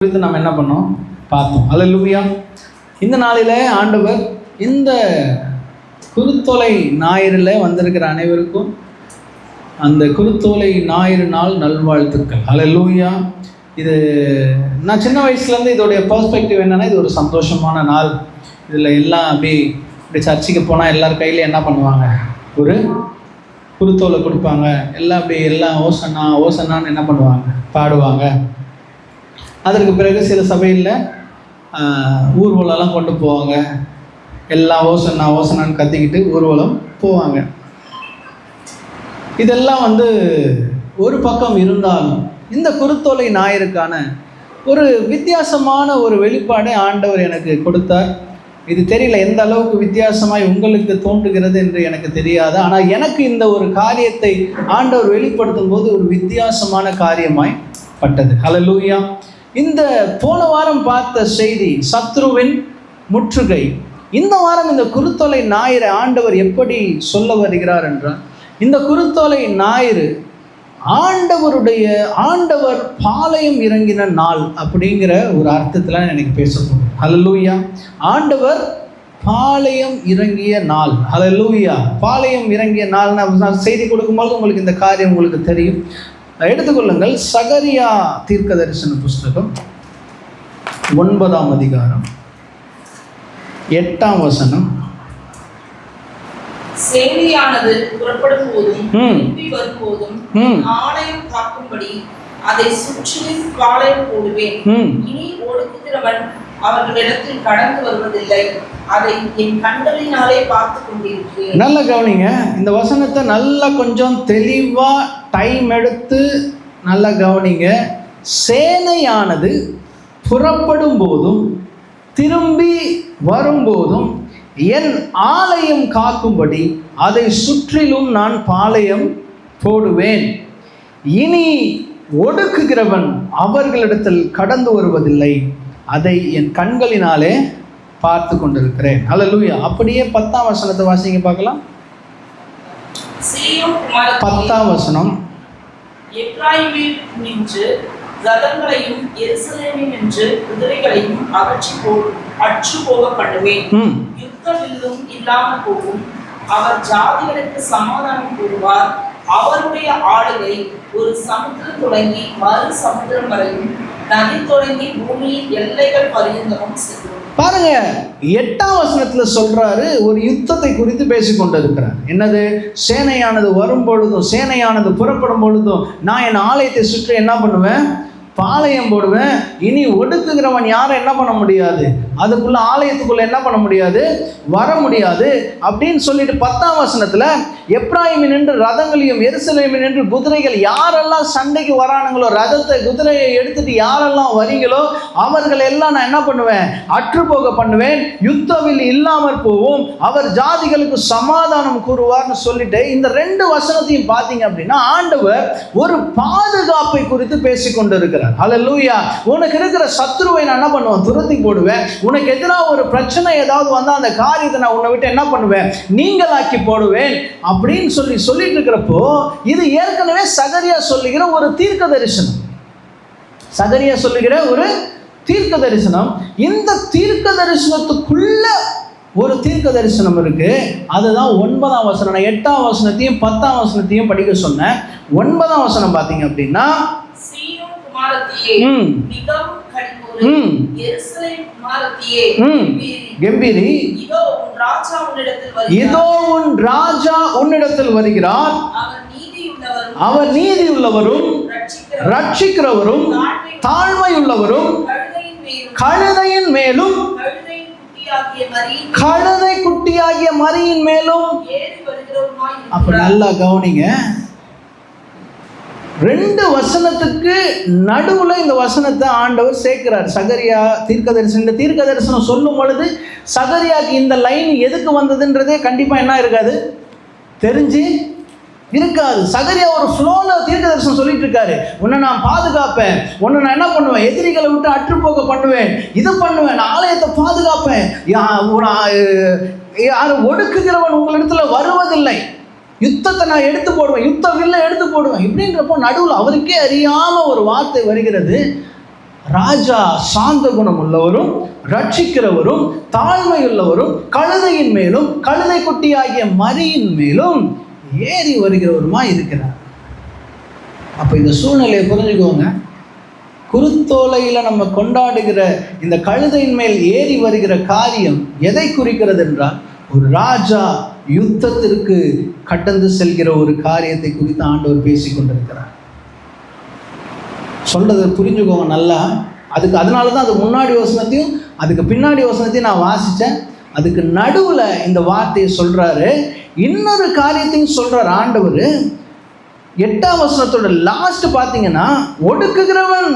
குறித்து நாம் என்ன பண்ணோம் பார்த்தோம். அல்லேலூயா. இந்த நாளில் ஆண்டவர் இந்த குருத்தோலை ஞாயிறில் வந்திருக்கிற அனைவருக்கும் அந்த குருத்தோலை ஞாயிறு நாள் நல்வாழ்த்துக்கள். அல்லேலூயா. இது நான் சின்ன வயசுலேருந்து இதோடைய பெர்ஸ்பெக்டிவ் என்னென்னா, இது ஒரு சந்தோஷமான நாள். இதில் எல்லாம் இப்படி சர்ச்சுக்கு போனால் எல்லார் கையிலையும் என்ன பண்ணுவாங்க, ஒரு குருத்தோலை கொடுப்பாங்க. எல்லாம் ஓசன்னா ஓசன்னான்னு என்ன பண்ணுவாங்க, பாடுவாங்க. அதற்கு பிறகு சில சபையில் ஊர்வலம்லாம் கொண்டு போவாங்க. எல்லாம் ஓசனான்னு கத்திக்கிட்டு ஊர்வலம் போவாங்க. இதெல்லாம் ஒரு பக்கம் இருந்தாலும் இந்த குருத்தோலை ஞாயிறுக்கான ஒரு வித்தியாசமான ஒரு வெளிப்பாடை ஆண்டவர் எனக்கு கொடுத்தார். இது தெரியல எந்த அளவுக்கு வித்தியாசமாய் உங்களுக்கு தோன்றுகிறது என்று எனக்கு தெரியாது. ஆனால் எனக்கு இந்த ஒரு காரியத்தை ஆண்டவர் வெளிப்படுத்தும் போது ஒரு வித்தியாசமான காரியமாய் பட்டது. அல்லேலூயா. இந்த போன வாரம் பார்த்த செய்தி சத்ருவின் முற்றுகை. இந்த வாரம் இந்த குருத்தோலை ஞாயிறு ஆண்டவர் எப்படி சொல்ல வருகிறார் என்றால், இந்த குருத்தோலை ஞாயிறு ஆண்டவர் பாளையம் இறங்கின நாள் அப்படிங்கிற ஒரு அர்த்தத்தில் எனக்கு பேசப்படும். அல்லேலூயா. ஆண்டவர் பாளையம் இறங்கிய நாள். அல்லேலூயா. பாளையம் இறங்கிய நாள் நான் செய்தி கொடுக்கும்போது உங்களுக்கு இந்த காரியம் உங்களுக்கு தெரியும். எடுத்துக்கொள்ளுங்கள். சகரியா தீர்க்கதரிசன புஸ்தகம் 9ஆம் அதிகாரம் 8ஆம் வசனம். சேனையானது புறப்படும் போதும் திரும்பி வரும்போதும் ஆலயம் காக்கும்படி அதை சுற்றிலும் பாளையம் போடுவேன். இனி ஒடுக்குகிறவன் அவர்களிடத்தில் கடந்து வருவதில்லை. அதை என் கண்களினாலே பார்த்து கொண்டிருக்கிறேன். நல்ல கவனிங்க. இந்த வசனத்தை நல்லா கொஞ்சம் தெளிவா டைம் எடுத்து நல்லா கவனிங்க. சேனையானது புறப்படும் போதும் திரும்பி வரும்போதும் என் ஆலயம் காக்கும்படி அதை சுற்றிலும் நான் பாளையம் போடுவேன். இனி ஒடுக்குகிறவன் அவர்களிடத்தில் கடந்து வருவதில்லை. அதை என் கண்களினாலே பார்த்து கொண்டிருக்கிறேன். அல்லேலூயா. அப்படியே 10ஆம் வசனத்தை வாசிங்க பார்க்கலாம். 10ஆம் வசனம். எப்ராயிமில் நின்று ரதங்களையும் எருசலேமில் நின்று குதிரைகளையும் அற்று போக பண்ணுவேன். யுத்தம் இல்லாமல் போகும். அவர் ஜாதிகளுக்கு சமாதானம் கூறுவார். அவருடைய ஆளுகை ஒரு சமுத்திரம் தொடங்கி மறு சமுத்திரம் வரையும், நதி தொடங்கி பூமியின் எல்லைகள் பரியந்தமும் செல்லும். பாருங்க, 8ஆம் வசனத்துல சொல்றாரு, ஒரு யுத்தத்தை குறித்து பேசிக் கொண்டிருக்கிறார். என்னது? சேனையானது வரும் பொழுதும் சேனையானது புறப்படும் பொழுதும் நான் என் ஆலயத்தை சுற்றி என்ன பண்ணுவேன், பாளையம் போடுவேன். இனி ஒடுக்குகிறவன் யாரும் என்ன பண்ண முடியாது, அதுக்குள்ள ஆலயத்துக்குள்ள என்ன பண்ண முடியாது, வர முடியாது அப்படின்னு சொல்லிட்டு 10ஆம் வசனத்துல எப்ராயிமில் நின்று ரதங்களையும் எருசலேமில் நின்று குதிரைகள், யாரெல்லாம் சண்டைக்கு வரானுங்களோ, ரதத்தை குதிரையை எடுத்துட்டு யாரெல்லாம் வரீங்களோ அவர்கள் எல்லாம் நான் என்ன பண்ணுவேன், அற்று போக பண்ணுவேன். யுத்தவில் இல்லாமற் போவோம். அவர் ஜாதிகளுக்கு சமாதானம் கூறுவார்னு சொல்லிட்டு இந்த 2 வசனத்தையும் பார்த்தீங்க அப்படின்னா ஆண்டவர் ஒரு பாதுகாப்பை குறித்து பேசிக்கொண்டிருக்கிறார். அல்லேலூயா. உனக்கு இருக்கிற சத்ருவை நான் என்ன பண்ணுவேன், துரத்தி போடுவேன். உனக்கு எதிராக ஒரு பிரச்சனை ஏதாவது வந்தா அந்த காரியத்தை நான் உன்னை விட்டு என்ன பண்ணுவேன், நீங்களாக்கி போடுவேன் அப்படின்னு சொல்லிட்டு இருக்கிறப்போ, இது ஏற்கனவே சகரியா சொல்லுகிற ஒரு தீர்க்க தரிசனம். சகரியா சொல்லுகிற ஒரு தீர்க்க தரிசனம். இந்த தீர்க்க தரிசனத்துக்குள்ள ஒரு தீர்க்க தரிசனம் இருக்கு. அதுதான் 9ஆம் வசனம். 8ஆம் வசனத்தையும் 10ஆம் வசனத்தையும் படிக்க சொன்னேன். 9ஆம் வசனம் பார்த்தீங்க அப்படின்னா, கம்பீரி, இதோ உன் ராஜா உன்னிடத்தில் வருகிறார். அவர் நீதியுள்ளவரும் ரட்சிக்கிறவரும் தாழ்மையுள்ளவரும் கழுதையின் மேலும் கழுதை குட்டியாகிய மரியின் மேலும். அப்ப நல்லா கவனிங்க. 2 வசனத்துக்கு நடுவுல இந்த வசனத்தை ஆண்டவர் சேர்க்கிறார். சகரியா தீர்க்க தரிசனம் சொல்லும் பொழுது சகரியாக்கு இந்த லைன் எதுக்கு வந்ததுன்றதே கண்டிப்பா என்ன இருக்காது, தெரிஞ்சு இருக்காது. சகரியா ஒரு ஃப்ளோல தீர்க்க தரிசனம் சொல்லிட்டு இருக்காரு. உன்னை நான் பாதுகாப்பேன், உன்னை நான் என்ன பண்ணுவேன், எதிரிகளை விட்டு அற்று போக பண்ணுவேன், இது பண்ணுவேன், ஆலயத்தை பாதுகாப்பேன், யாரும் ஒடுக்குகிறவன் உங்களிடத்துல வருவதில்லை, யுத்தத்தை நான் எடுத்து போடுவேன், யுத்த வில்லை எடுத்து போடுவேன் இப்படின்றப்போ நடுவில் அவருக்கே அறியாமல் ஒரு வார்த்தை வருகிறது. ராஜா சாந்த குணம் உள்ளவரும் ரட்சிக்கிறவரும் தாழ்மையுள்ளவரும் கழுதையின் மேலும் கழுதை குட்டி ஆகிய மரியின் மேலும் ஏறி வருகிறவருமா இருக்கிறார். அப்ப இந்த சூழ்நிலையை புரிஞ்சுக்கோங்க. குருத்தோலையில நம்ம கொண்டாடுகிற இந்த கழுதையின் மேல் ஏறி வருகிற காரியம் எதை குறிக்கிறது என்றால், ஒரு ராஜா யுத்தத்திற்கு கடந்து செல்கிற ஒரு காரியத்தை குறித்து ஆண்டவர் பேசிக் கொண்டிருக்கிறார். சொல்றதை புரிஞ்சுக்கோங்க நல்லா. அதனால தான் அது முன்னாடி வசனத்தையும் அதுக்கு பின்னாடி வசனத்தையும் நான் வாசித்தேன். அதுக்கு நடுவில் இந்த வார்த்தையை சொல்றாரு. இன்னொரு காரியத்தையும் சொல்றார் ஆண்டவர். 8ஆம் வசனத்தோட லாஸ்ட் பார்த்தீங்கன்னா, ஒடுக்குகிறவன்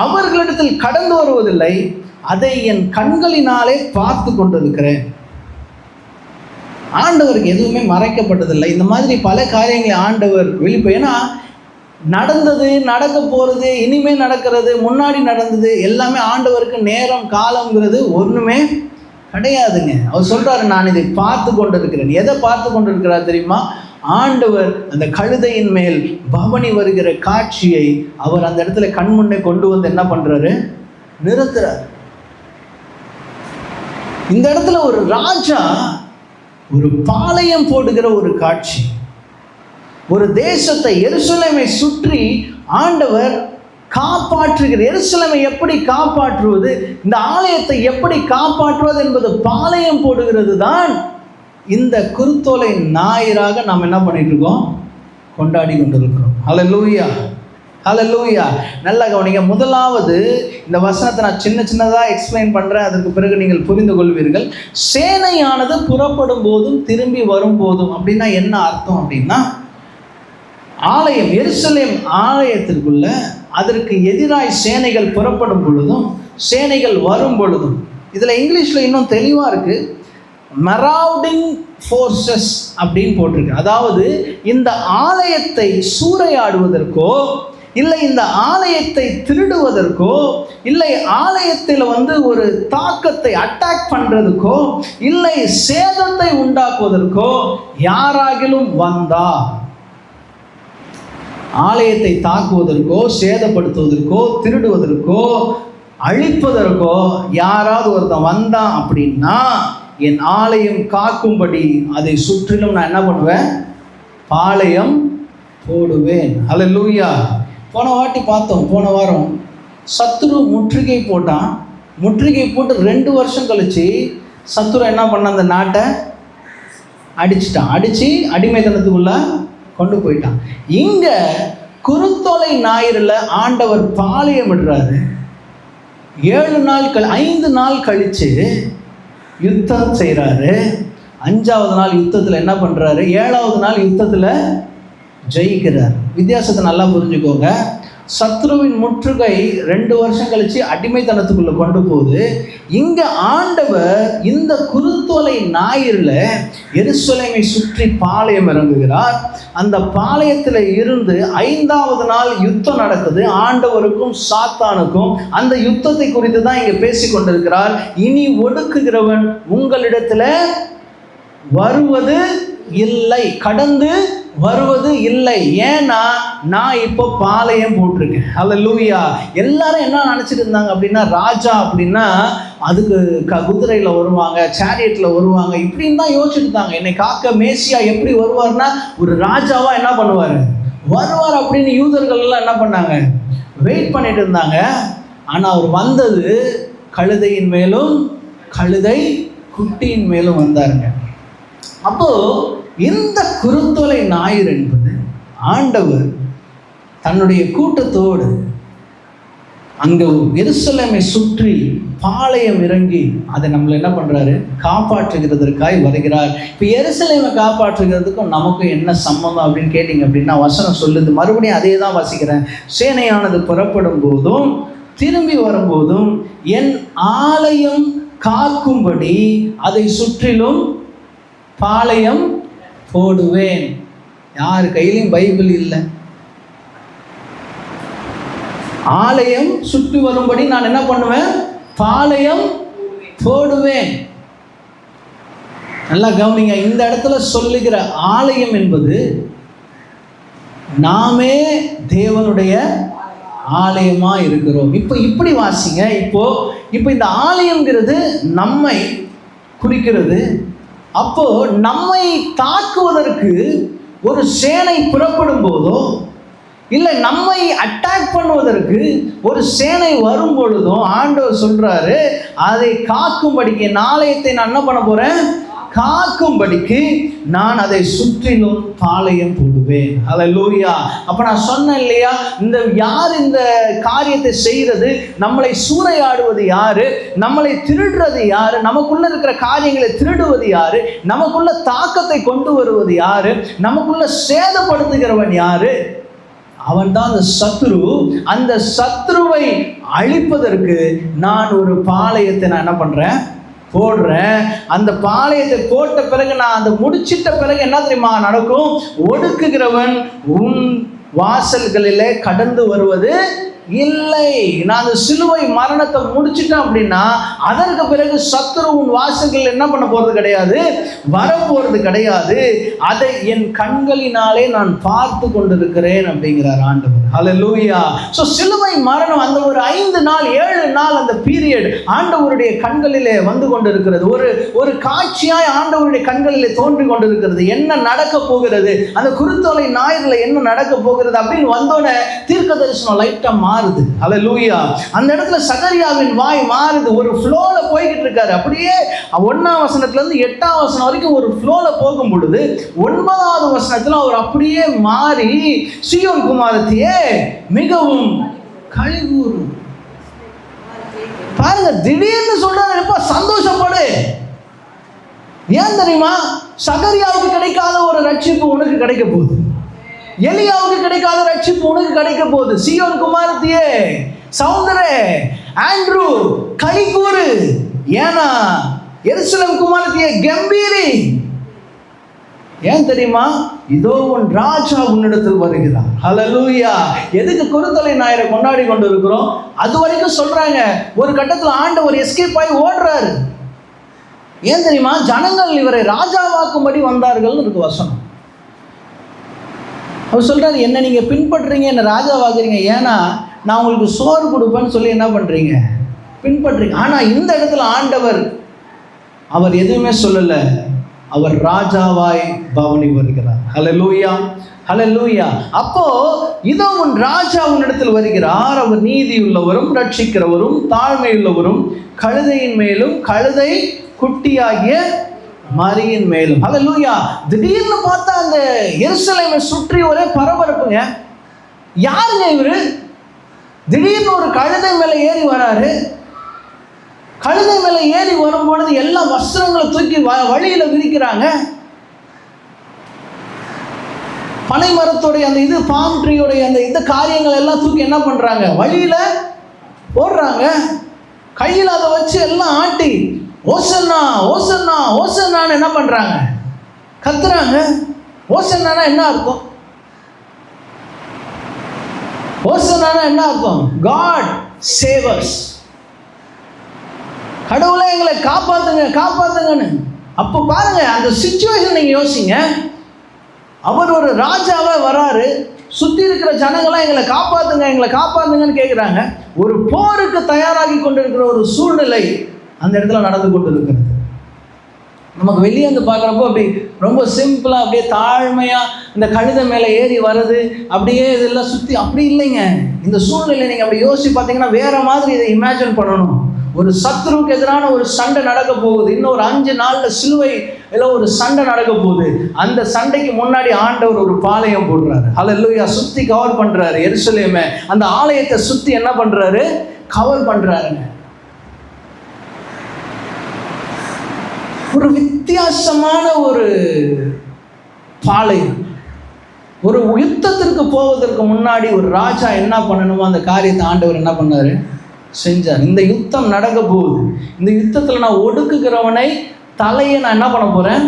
அவர்களிடத்தில் கடந்து வருவதில்லை, அதை என் கண்களினாலே பார்த்து கொண்டிருக்கிறேன். ஆண்டவருக்கு எதுவுமே மறைக்கப்பட்டதில்லை. இந்த மாதிரி பல காரியங்களை ஆண்டவர் ஏன்னா நடந்தது, நடக்க போகிறது, இனிமேல் நடக்கிறது, முன்னாடி நடந்தது எல்லாமே ஆண்டவருக்கு நேரம் காலங்கிறது ஒன்றுமே கிடையாதுங்க. அவர் சொல்றாரு, நான் இதை பார்த்து கொண்டிருக்கிறேன். எதை பார்த்து கொண்டிருக்கிறார் தெரியுமா? ஆண்டவர் அந்த கழுதையின் மேல் பவனி வருகிற காட்சியை அவர் அந்த இடத்துல கண்முன்னே கொண்டு வந்து என்ன பண்றாரு? நிறுத்துறார். இந்த இடத்துல ஒரு ராஜா ஒரு பாளையம் போடுகிற ஒரு காட்சி. ஒரு தேசத்தை, எருசலேமை சுற்றி ஆண்டவர் காப்பாற்றுகிற, எருசலேமை எப்படி காப்பாற்றுவது, இந்த ஆலயத்தை எப்படி காப்பாற்றுவது என்பது பாளையம் போடுகிறது தான் இந்த குருத்தோலை ஞாயிறாக நாம் என்ன பண்ணிட்டு இருக்கோம்? கொண்டாடி கொண்டிருக்கிறோம். ஹல்லேலூயா, ஹல்லேலூயா. நல்லா கவனிங்க. முதலாவது இந்த வசனத்தை நான் சின்னதாக எக்ஸ்பிளைன் பண்ணுறேன், அதற்கு பிறகு நீங்கள் புரிந்து கொள்வீர்கள். சேனையானது புறப்படும் போதும் திரும்பி வரும் போதும் அப்படின்னா என்ன அர்த்தம் அப்படின்னா, ஆலயம், எருசலேம் ஆலயத்திற்குள்ள அதற்கு எதிராய் சேனைகள் புறப்படும் பொழுதும் சேனைகள் வரும் பொழுதும், இதில் இங்கிலீஷில் இன்னும் தெளிவாக இருக்குது, மரௌடிங் ஃபோர்ஸஸ் அப்படின்னு போட்டிருக்கு. அதாவது இந்த ஆலயத்தை சூறையாடுவதற்கோ, இல்லை இந்த ஆலயத்தை திருடுவதற்கோ, இல்லை ஆலயத்தில் ஒரு தாக்கத்தை அட்டாக் பண்ணுறதுக்கோ, இல்லை சேதத்தை உண்டாக்குவதற்கோ யாராகிலும் வந்தா, ஆலயத்தை தாக்குவதற்கோ, சேதப்படுத்துவதற்கோ, திருடுவதற்கோ, அழிப்பதற்கோ யாராவது ஒருத்தன் வந்தான் அப்படின்னா, என் ஆலயம் காக்கும்படி அதை சுற்றிலும் நான் என்ன பண்ணுவேன்? பாளையம் போடுவேன். ஹல்லேலூயா. போன வாட்டி பார்த்தோம், போன வாரம் சத்துரு முற்றுகை போட்டான். முற்றுகை போட்டு 2 வருஷம் கழிச்சு சத்துரு என்ன பண்ண, அந்த நாட்டை அடிச்சிட்டான். அடித்து அடிமைத்தனத்துக்குள்ள கொண்டு போயிட்டான். இங்க குருத்தோலை ஞாயிறில் ஆண்டவர் பாளையம் விடுறாரு. 5 நாள் கழிச்சு யுத்தம் செய்கிறாரு. 5ஆவது நாள் யுத்தத்தில் என்ன பண்ணுறாரு? 7ஆவது நாள் யுத்தத்தில் ஜெயிக்கிறார். வித்தியாசத்தை நல்லா புரிஞ்சுக்கோங்க. சத்ருவின் முற்றுகை 2 வருஷம் கழிச்சு அடிமைத்தனத்துக்குள்ள கொண்டு போகுது. இங்க ஆண்டவர் இந்த குருத்தோலை ஞாயிறில் எருசலேமை சுற்றி பாளையம் இறங்குகிறார். அந்த பாளையத்தில் இருந்து 5ஆவது நாள் யுத்தம் நடக்குது, ஆண்டவருக்கும் சாத்தானுக்கும். அந்த யுத்தத்தை குறித்து தான் இங்க பேசி கொண்டிருக்கிறார். இனி ஒடுக்குகிறவன் உங்களிடத்துல வருவது இல்லை, கடந்து வருவது இல்லை. ஏன்னா நான் இப்போ பாளையம் போட்டிருக்கேன். ஹல்லேலூயா. எல்லாரும் என்ன நினச்சிட்டு இருந்தாங்க அப்படின்னா, ராஜா அப்படின்னா அதுக்கு குதிரையில் வருவாங்க, சேரியட்டில் வருவாங்க, இப்படின்னு தான் யோசிச்சுட்டு இருந்தாங்க. என்னை காக்க மேசியா எப்படி வருவார்னா ஒரு ராஜாவா என்ன பண்ணுவார், வருவார் அப்படின்னு யூதர்கள் எல்லாம் என்ன பண்ணாங்க, வெயிட் பண்ணிட்டு இருந்தாங்க. ஆனால் அவர் வந்தது கழுதையின் மேலும் கழுதை குட்டியின் மேலும் வந்தாருங்க. அப்போ இந்த குருத்தோலை ஞாயிறு என்பது ஆண்டவர் தன்னுடைய கூட்டத்தோடு அங்கே எருசலேமை சுற்றி பாளையம் இறங்கி அதை நம்மளை என்ன பண்ணுறாரு, காப்பாற்றுகிறதற்காய் வருகிறார். இப்போ எருசலேமை காப்பாற்றுகிறதுக்கும் நமக்கும் என்ன சம்மந்தம் அப்படின்னு கேட்டிங்க அப்படின்னா, வசனம் சொல்லுது, மறுபடியும் அதே தான் வாசிக்கிறேன். சேனையானது புறப்படும் போதும் திரும்பி வரும்போதும் என் ஆலயம் காக்கும்படி அதை சுற்றிலும் பாளையம் போடுவேன். யார் கையிலையும் பைபிள் இல்லை. ஆலயம் சுற்றி வரும்படி நான் என்ன பண்ணுவேன், பாளையம் போடுவேன். நல்லா கவனிங்க. இந்த இடத்துல சொல்லுகிற ஆலயம் என்பது நாமே தேவனுடைய ஆலயமா இருக்கிறோம். இப்போ இப்படி வாசிங்க. இப்போ இந்த ஆலயம்ங்கிறது நம்மை குறிக்கிறது. அப்போ நம்மை தாக்குவதற்கு ஒரு சேனை புறப்படும் போதோ, இல்லை நம்மை அட்டாக் பண்ணுவதற்கு ஒரு சேனை வரும் பொழுதும் ஆண்டவர் சொல்றாரு, அதை காக்கும்படிக்கு ஆலயத்தை நான் என்ன பண்ண போறேன், காக்கும்படிக்கு நான் அதை சுற்றிலும் பாளையம் போடுவேன். ஹல்லேலூயா. அப்ப நான் சொன்னேன் இல்லையா, யார் இந்த காரியத்தை செய்யறது, நம்மளை சூறையாடுவது யாரு, நம்மளை திருடுறது யாரு, நமக்குள்ள இருக்கிற காரியங்களை திருடுவது யாரு, நமக்குள்ள தாக்கத்தை கொண்டு வருவது யாரு, நமக்குள்ள சேதப்படுத்துகிறவன் யாரு, அவன் தான் அந்த சத்ரு. அந்த சத்ருவை அழிப்பதற்கு நான் ஒரு பாளையத்தை நான் என்ன பண்றேன், போடுறேன். அந்த பாளையத்தை போட்ட பிறகு, நான் அந்த முடிச்சிட்ட பிறகு என்ன தெரியுமா நடக்கும், ஒடுக்குகிறவன் உன் வாசல்களிலே கடந்து வருவது இல்லை. நான் அந்த சிலுவை மரணத்தை முடிச்சிட்டேன் அப்படின்னா அதற்கு பிறகு சத்துரு உன் வாசல்கள் என்ன பண்ண போறது கிடையாது, வரப்போறது கிடையாது. அதை என் கண்களினாலே நான் பார்த்து கொண்டிருக்கிறேன் அப்படிங்கிறார் ஆண்டவர். ஹல்லேலூயா. ஸோ சிலுவை மரணம் அந்த ஒரு 5 நாள் 7 நாள் அந்த பீரியட் ஆண்டவருடைய கண்களிலே வந்து கொண்டிருக்கிறது. ஒரு காட்சியாய் ஆண்டவருடைய கண்களிலே தோன்றி கொண்டிருக்கிறது. என்ன நடக்க போகிறது, அந்த குருத்தோலை ஞாயிறுல என்ன நடக்க போகிறது அப்படின்னு வந்தோடனே தீர்க்க தரிசனம் லைட்டா மாறுது. ஹல்லேலூயா. அந்த இடத்துல சகரியாவின் வாய் மாறுது. ஒரு ஃப்ளோல போய்கிட்டு இருக்காரு. அப்படியே 1ஆம் வசனத்துல இருந்து 8ஆம் வசனம் வரைக்கும் ஒரு ஃப்ளோல போகும் பொழுது 9வது வசனத்துல அவர் அப்படியே மாறி, சீயோன் குமாரத்தியே மிகவும் கழிவுறும். பாருங்க, திடீர்னு சொல்றாரு, எப்ப சந்தோஷப்படு. ஏன் தெரியுமா, சகரியாவுக்கு கிடைக்காத ஒரு ரட்சிப்பு உனக்கு கிடைக்க போகுது. எலியாவுக்கு கிடைக்காத ரட்சிப்பு உனக்கு கிடைக்க போகுது. சீயோன் குமாரத்தியே, சௌந்தரே, ஆண்ட்ரூ கைகூறு. ஏன்னா எருசலேம் குமாரத்தியே கம்பீரி. ஏன் தெரியுமா, இதோ உன் ராஜா உன்னிடத்தில் வருகிறார். ஹல்லேலூயா. எதுக்கு குருத்தலை ஞாயிறை கொண்டாடி கொண்டு இருக்கிறோம், அது வரைக்கும் சொல்றாங்க. ஒரு கட்டத்தில் ஆண்டவர் எஸ்கேப் ஆகி ஓடுறாரு. ஏன் தெரியுமா, ஜனங்கள் இவரை ராஜாவாக்கும்படி வந்தார்கள் இருக்கு வசனம். அவர் சொல்றாரு, என்ன நீங்க பின்பற்றுறீங்க, என்ன ராஜாவாக்குறீங்க, ஏன்னா நான் உங்களுக்கு சோறு கொடுப்பேன்னு சொல்லி என்ன பண்றீங்க, பின்பற்றுறீங்க. ஆனா இந்த இடத்துல ஆண்டவர் அவர் எதுவுமே சொல்லல, அவர் ராஜாவாய் பவனி வருகிறார். ஹல்லேலூயா, ஹல்லேலூயா. அப்போ இதோ உன் ராஜா உன்னிடத்தில் வருகிறார். அவர் நீதியுள்ளவரும் ரட்சிக்கிறவரும் தாழ்மையுள்ளவரும் கழுதையின் மேலும் கழுதை குட்டியாகிய மரியின் மேலும். ஹல்லேலூயா. திடீர்னு பார்த்தா அந்த எருசலேமை சுற்றி ஒரே பரபரப்புங்க. யாருங்க இவரு, திடீர்னு ஒரு கழுதை மேலே ஏறி வராரு. கழுதை மேலே ஏறி வரும்பொழுது எல்லா வஸ்திரங்களை தூக்கி வழியில விரிக்கிறாங்க. பனை மரத்தோடைய அந்த பாம் ட்ரீயோடைய அந்த காரியங்கள் எல்லாம் தூக்கி என்ன பண்றாங்க, வழியில போடுறாங்க. கையில் அதை வச்சு எல்லாம் ஆட்டி ஓசன்னா ஓசன்னா ஓசன்னான்னு என்ன பண்றாங்க, கத்துறாங்க. ஓசன்னானா என்ன அர்த்தம், ஓசன்னானா என்ன அர்த்தம், காட் சேவ் அஸ். கடவுளே எங்களை காப்பாத்துங்க காப்பாத்துங்கன்னு. அப்போ பாருங்க அந்த சிச்சுவேஷன் நீங்க யோசிங்க. அவர் ஒரு ராஜாவா வராரு, சுத்தி இருக்கிற ஜனங்களாம் எங்களை காப்பாத்துங்க எங்களை காப்பாத்துங்கன்னு கேட்குறாங்க. ஒரு போருக்கு தயாராகி கொண்டிருக்கிற ஒரு சூழ்நிலை அந்த இடத்துல நடந்து கொண்டு இருக்கிறது. நமக்கு வெளியே வந்து பார்க்குறப்போ அப்படி ரொம்ப சிம்பிளாக அப்படியே தாழ்மையாக இந்த கழுதை மேலே ஏறி வர்றது, அப்படியே இதெல்லாம் சுற்றி அப்படி இல்லைங்க. இந்த சூழ்நிலை நீங்கள் அப்படி யோசிச்சு பார்த்தீங்கன்னா வேற மாதிரி இதை இமேஜின் பண்ணணும். ஒரு சத்ருவுக்கு எதிரான ஒரு சண்டை நடக்க போகுது. இன்னும் ஒரு 5 நாளில் சிலுவை எல்லாம் ஒரு சண்டை நடக்க போகுது. அந்த சண்டைக்கு முன்னாடி ஆண்டவர் ஒரு பாளையம் போடுறாரு. ஹல்லேலூயா. சுற்றி கவர் பண்ணுறாரு எருசலேமை. அந்த ஆலயத்தை சுற்றி என்ன பண்ணுறாரு, கவர் பண்ணுறாருங்க. ஒரு வித்தியாசமான ஒரு பாளையம். ஒரு யுத்தத்திற்கு போவதற்கு முன்னாடி ஒரு ராஜா என்ன பண்ணணுமோ அந்த காரியத்தை ஆண்டவர் என்ன பண்ணாரு, செஞ்சார். இந்த யுத்தம் நடக்க போகுது. இந்த யுத்தத்தில் நான் ஒடுக்குகிறவனை தலையை நான் என்ன பண்ண போறேன்,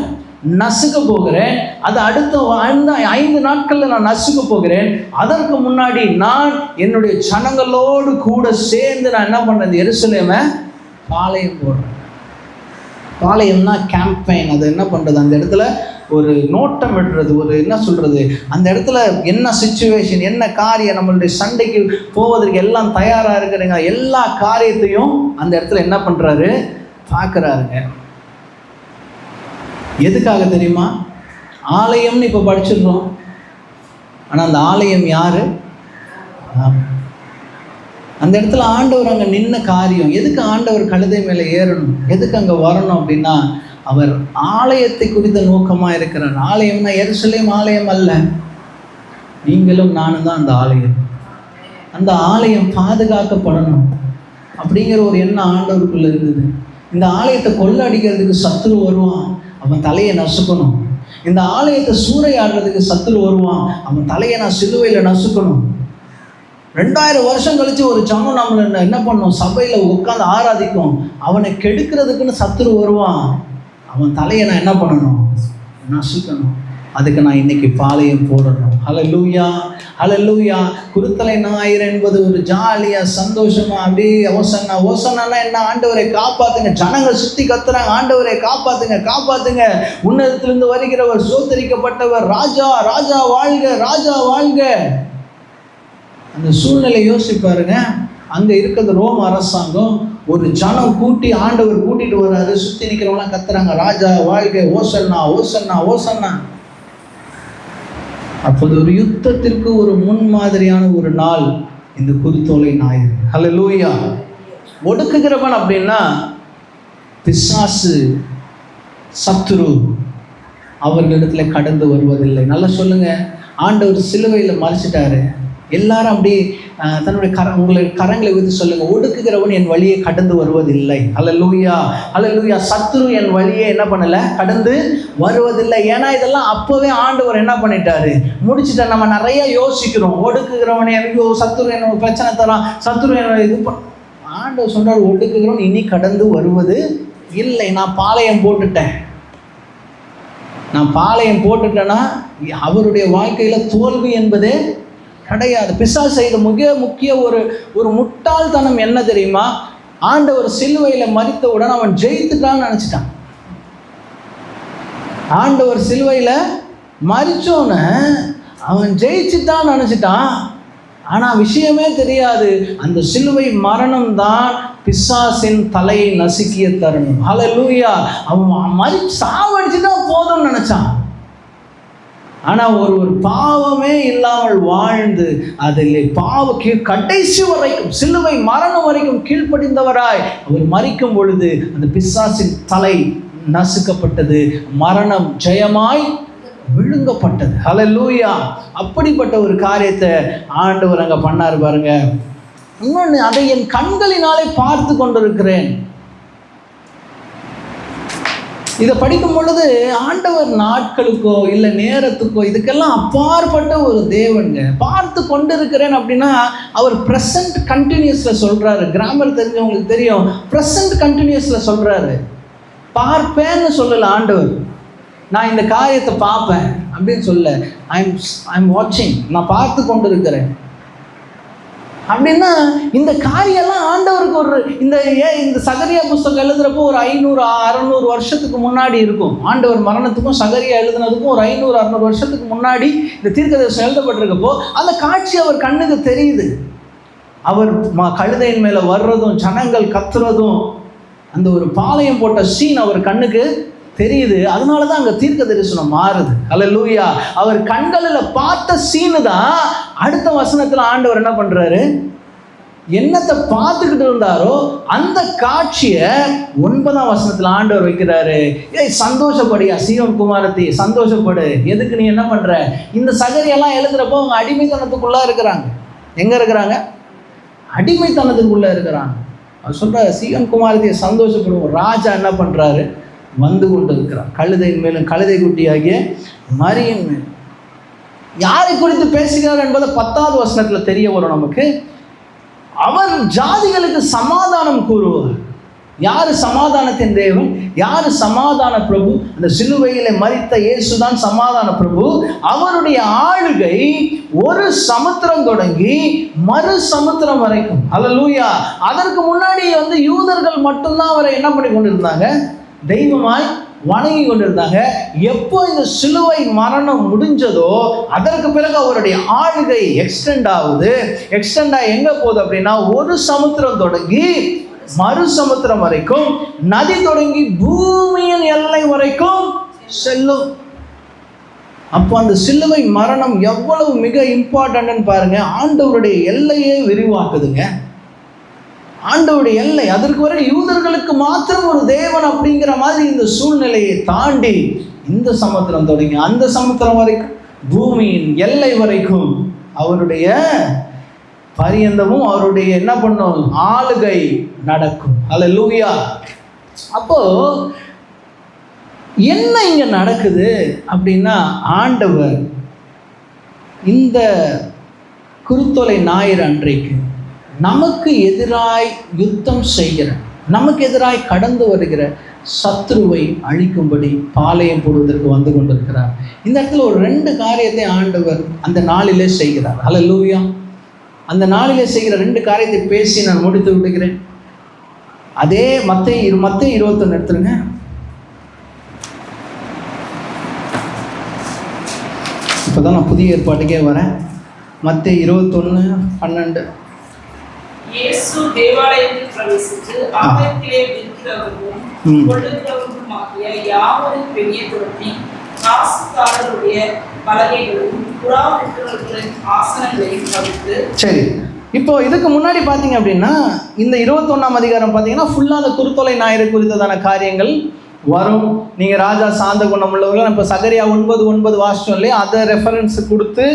நசுக்க போகிறேன். அது அடுத்த 5 நாட்களில் நான் நசுக்க போகிறேன். அதற்கு முன்னாடி நான் என்னுடைய ஜனங்களோடு கூட சேர்ந்து நான் என்ன பண்ணேன், இந்த எருசலேமை பாளையம் போடுறேன். பாளையம்னா கேம்பெயின். அது என்ன பண்ணுறது, அந்த இடத்துல ஒரு நோட்டம் விடுறது, ஒரு என்ன சொல்கிறது, அந்த இடத்துல என்ன சிச்சுவேஷன், என்ன காரியம், நம்மளுடைய சண்டைக்கு போவதற்கு எல்லாம் தயாராக இருக்கிறீங்க, எல்லா காரியத்தையும் அந்த இடத்துல என்ன பண்ணுறாரு, பார்க்குறாருங்க. எதுக்காக தெரியுமா? ஆலயம்னு இப்போ படிச்சிடுறோம், ஆனால் அந்த ஆலயம் யார்? அந்த இடத்துல ஆண்டவர் அங்கே நின்ன காரியம். எதுக்கு ஆண்டவர் கழுதை மேலே ஏறணும், எதுக்கு அங்கே வரணும் அப்படின்னா, அவர் ஆலயத்தை குறித்த நோக்கமாக இருக்கிறார். ஆலயம்னா எருசலேம் ஆலயம் அல்ல, நீங்களும் நானும் தான் அந்த ஆலயம். அந்த ஆலயம் பாதுகாக்கப்படணும் அப்படிங்கிற ஒரு எண்ணம் ஆண்டவருக்குள்ள இருக்குது. இந்த ஆலயத்தை கொள்ளடிக்கிறதுக்கு சத்துரு வருவான், அவன் தலையை நசுக்கணும். இந்த ஆலயத்தை சூறையாடுறதுக்கு சத்துரு வருவான், அவன் தலையை நான் சிலுவையில் நசுக்கணும். 2000 வருஷம் கழிச்சு ஒரு ஜனம் நம்மளை என்ன பண்ணும், சபையில் உட்காந்து ஆராதிக்கும். அவனை கெடுக்கிறதுக்குன்னு சத்துரு வருவான், அவன் தலையை நான் என்ன பண்ணணும், நசுக்கணும். அதுக்கு நான் இன்னைக்கு பாளையம் போடணும். ஹல்லேலூயா, ஹல்லேலூயா. குருத்தலை ஞாயிறு என்பது ஒரு ஜாலியாக சந்தோஷமா அப்படியே ஓசன்னா ஓசன்னா என்ன, ஆண்டவரை காப்பாத்துங்க. ஜனங்கள் சுற்றி கத்துறாங்க, ஆண்டவரை காப்பாத்துங்க காப்பாத்துங்க, உன்னதத்திலிருந்து வருகிறவர் சோதரிக்கப்பட்டவர், ராஜா ராஜா வாழ்க, ராஜா வாழ்க. அந்த சூழ்நிலை யோசிப்பாருங்க. அங்கே இருக்கிறது ரோம அரசாங்கம். ஒரு ஜனம் கூட்டி ஆண்டவர் கூட்டிட்டு வர்றாரு, சுற்றி நிற்கிறவங்களாம் கத்துறாங்க, ராஜா வாழ்க, ஓசன்னா ஓசன்னா ஓசன்னா. அப்போது ஒரு யுத்தத்திற்கு ஒரு முன்மாதிரியான ஒரு நாள் இந்த குருத்தோலை ஞாயிறு. ஹல்லேலூயா. ஒடுக்குகிறவன் அப்படின்னா பிசாசு, சத்துரு அவர்களிடத்துல கடந்து வருவதில்லை. நல்லா சொல்லுங்க, ஆண்டவர் சிலுவையில் மறைச்சிட்டாரு. எல்லாரும் அப்படி தன்னுடைய உங்களுடைய கரங்களை வைத்து சொல்லுங்க, ஒடுக்குகிறவன் என் வழியை கடந்து வருவதில்லை. ஹல்லேலூயா, ஹல்லேலூயா. சத்துரு என் வழியை என்ன பண்ணல, கடந்து வருவதில்லை. ஏன்னா இதெல்லாம் அப்பவே ஆண்டவர் என்ன பண்ணிட்டாரு, முடிச்சுட்டார். நம்ம நிறைய யோசிக்கிறோம், ஒடுக்குகிறவன் எனக்கு சத்துரு என்ன பிரச்சனை தரான், சத்துரு என்ன இது ஆண்டவர் சொல்றாரு, ஒடுக்குகிறவன் இனி கடந்து வருவது இல்லை. நான் பாளையம் போட்டுட்டேன். நான் பாளையம் போட்டுட்டேன்னா அவருடைய வாழ்க்கையில தோல்வி என்பதே கிடையாது. பிசாசு செய்த மிக முக்கிய ஒரு முட்டாள்தனம் என்ன தெரியுமா? ஆண்டவர் சிலுவையில் மரித்தவுடன் அவன் ஜெயித்துட்டான்னு நினச்சிட்டான். ஆண்டவர் சிலுவையில் மரிச்சோன்னு அவன் ஜெயிச்சுட்டான்னு நினச்சிட்டான். ஆனால் விஷயமே தெரியாது, அந்த சிலுவை மரணம் தான் பிசாசின் தலையை நசுக்கிய தருணம். ஹல்லேலூயா. அவன் சாவடிச்சுட்டா போதும்னு நினச்சான். ஆனால் ஒரு பாவமே இல்லாமல் வாழ்ந்து அதில் கடைசி வரைக்கும், சிலுவை மரணம் வரைக்கும் கீழ்ப்படிந்தவராய் அவர் மரிக்கும் பொழுது அந்த பிசாசின் தலை நசுக்கப்பட்டது, மரணம் ஜெயமாய் விழுங்கப்பட்டது. ஹல்லேலூயா. அப்படிப்பட்ட ஒரு காரியத்தை ஆண்டவர் அங்கே பண்ணார் பாருங்க. இன்னொன்று, அதை என் கண்களினாலே பார்த்து கொண்டிருக்கிறேன். இதை படிக்கும் பொழுது ஆண்டவர் நாட்களுக்கோ இல்லை நேரத்துக்கோ இதுக்கெல்லாம் அப்பாற்பட்ட ஒரு தேவனுங்க. பார்த்து கொண்டு இருக்கிறேன் அப்படின்னா அவர் ப்ரெசன்ட் கண்டினியூஸில் சொல்கிறாரு. கிராமர் தெரிஞ்சவங்களுக்கு தெரியும், ப்ரெசன்ட் கண்டினியூஸில் சொல்கிறாரு. பார்ப்பேன்னு சொல்லலை ஆண்டவர், நான் இந்த காரியத்தை பார்ப்பேன் அப்படின்னு சொல்ல, ஐம் வாட்சிங், நான் பார்த்து கொண்டு இருக்கிறேன் அப்படின்னா இந்த காரியெல்லாம் ஆண்டவருக்கு இந்த சகரியா புஸ்தகம் எழுதுறப்போ ஒரு 500-600 வருஷத்துக்கு முன்னாடி இருக்கும். ஆண்டவர் மரணத்துக்கும் சகரியா எழுதுனதுக்கும் ஒரு 500-600 வருஷத்துக்கு முன்னாடி இந்த தீர்க்கதரிசனம் எழுதப்பட்டிருக்கப்போ அந்த காட்சி அவர் கண்ணுக்கு தெரியுது. அவர் கழுதையின் மேலே வர்றதும், ஜனங்கள் கத்துறதும், அந்த ஒரு பாளையம் போட்ட சீன் அவர் கண்ணுக்கு தெரியுது. அதனால தான் அங்கே தீர்க்க தரிசனம் மாறுது. ஹல்லேலூயா. அவர் கண்களில் பார்த்த சீனு தான் அடுத்த வசனத்தில் ஆண்டவர் என்ன பண்ணுறாரு, என்னத்தை பார்த்துக்கிட்டு இருந்தாரோ அந்த காட்சியை 9ஆம் வசனத்தில் ஆண்டவர் வைக்கிறாரு. ஏய் சந்தோஷப்படியா சீயோன் குமாரத்தி, சந்தோஷப்படு. எதுக்கு நீ என்ன பண்ணுற, இந்த சகரியெல்லாம் எழுதுகிறப்போ அவங்க அடிமைத்தனத்துக்குள்ளே இருக்கிறாங்க. எங்கே இருக்கிறாங்க? அடிமைத்தனத்துக்குள்ளே இருக்கிறாங்க. அவர் சொல்கிற சீயோன் குமாரத்தியை சந்தோஷப்படுவோம். ராஜா என்ன பண்ணுறாரு, வந்து கொண்டு இருக்கிறார். கழுதையின் மேலும் கழுதை குட்டியாகிய மரியின் மேலும். யாரை குறித்து பேசுகிறார் என்பதை 10வது வசனத்தில் தெரிய வரும் நமக்கு. அவர் ஜாதிகளுக்கு சமாதானம் கூறுவார். யாரு சமாதானத்தின் தேவன், யாரு சமாதான பிரபு? அந்த சிலுவையிலே மரித்த இயேசுதான் சமாதான பிரபு. அவருடைய ஆளுகை ஒரு சமுத்திரம் தொடங்கி மறு சமுத்திரம் வரைக்கும். ஹல்லேலூயா. அதற்கு முன்னாடி யூதர்கள் மட்டும்தான் அவரை என்ன பண்ணி கொண்டிருந்தாங்க, தெய்வமாய் வணங்கி கொண்டிருந்தாங்க. எப்போ இந்த சிலுவை மரணம் முடிஞ்சதோ அதற்கு பிறகு அவருடைய ஆளுகை எக்ஸ்டெண்ட் ஆகுது. எக்ஸ்டெண்ட் ஆகி எங்க போகுது அப்படின்னா, ஒரு சமுத்திரம் தொடங்கி மறு சமுத்திரம் வரைக்கும், நதி தொடங்கி பூமியின் எல்லை வரைக்கும் செல்லும். அப்போ அந்த சிலுவை மரணம் எவ்வளவு மிக இம்பார்ட்டன்ட்னு பாருங்க. ஆண்டவருடைய எல்லையே விரிவாக்குதுங்க. ஆண்டவருடைய எல்லை அதற்கு வரை யூதர்களுக்கு மாத்திரம் ஒரு தேவன் அப்படிங்கிற மாதிரி இந்த சூழ்நிலையை தாண்டி இந்த சமுத்திரம் தொடங்கி அந்த சமுத்திரம் வரைக்கும், பூமியின் எல்லை வரைக்கும் அவருடைய பரியந்தமும் அவருடைய என்ன பண்ணும் ஆளுகை நடக்கும். அல்லேலூயா. அப்போ என்ன இங்க நடக்குது அப்படின்னா, ஆண்டவர் இந்த குருத்தோலை ஞாயிறு அன்றைக்கு நமக்கு எதிராய் யுத்தம் செய்கிற, நமக்கு எதிராய் கடந்து வருகிற சத்ருவை அழிக்கும்படி பாளையம் போடுவதற்கு வந்து கொண்டிருக்கிறார். இந்த இடத்துல ஒரு 2 காரியத்தை ஆண்டவர் அந்த நாளிலே செய்கிறார். அல்லேலூயா. அந்த நாளிலே செய்கிற 2 காரியத்தை பேசி நான் முடித்து விடுகிறேன். அதே மத்தேயு 21 எடுத்துருங்க. இப்போதான் நான் புதிய ஏற்பாட்டுக்கே வரேன். மத்தேயு 21:12. இயேசு தேவாலயத்தில் பிரவேசித்து ஆலயத்திலே விற்கிறவர்களும் கொள்ளுகிறவர்களுமாகிய யாவரும் வெளியே துரத்தி காசுக்காரருடைய பலகைகளும் புறா விற்கிறவர்களின் ஆசனங்களையும் தவிர்த்து. சரி, இப்போ இதுக்கு முன்னாடி பார்த்தீங்க அப்படின்னா, இந்த 21ஆம் அதிகாரம் பார்த்தீங்கன்னா ஃபுல்லாக அந்த குருத்தோலை ஞாயிறு குறித்ததான காரியங்கள் வரும். நீங்கள் ராஜா சாந்த குணம் உள்ளவர்கள், இப்போ சகரியா 9:9 வாசிச்சோம் இல்லையா, அதை ரெஃபரன்ஸ் கொடுத்து